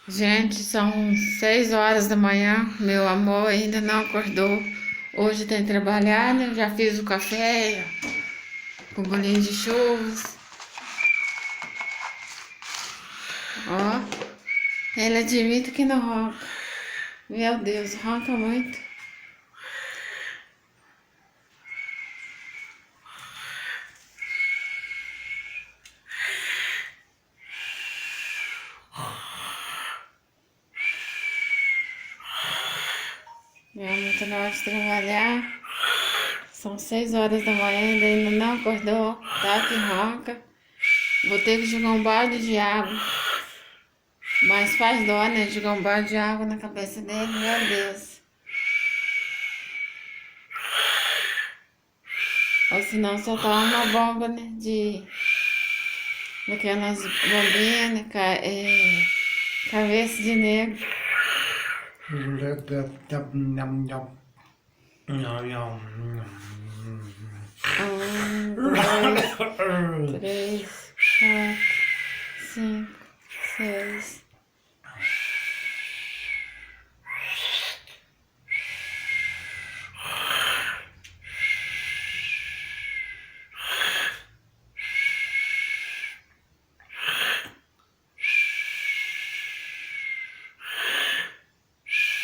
Gente, são 6 horas da manhã. Meu amor ainda não acordou. Hoje tem trabalhado. Eu já fiz o café com bolinho de churros. Ó, ele admite que não ronca. Meu Deus, ronca muito. Meu amor tá na hora de trabalhar. São 6 horas da manhã, ainda não acordou. Tá que ronca. Vou ter que jogar um balde de água. Mas faz dó, né? Jogar um balde de água na cabeça dele, meu Deus. Ou senão só tá uma bomba, né? Daquelas bombinhas, né? Cabeça de negro. Um, dois, três, quatro, cinco, seis.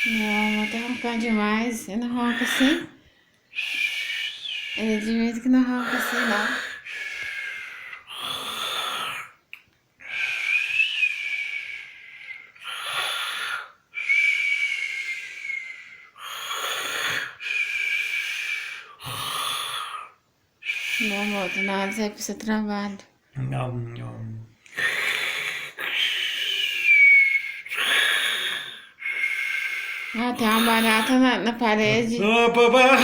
Não, tá roncando demais. Ele não ronca assim. Ele admite que não ronca assim, não. Meu amor, tá na hora de sair pro seu trabalho. Ah, tem uma barata na parede. Ah, papá!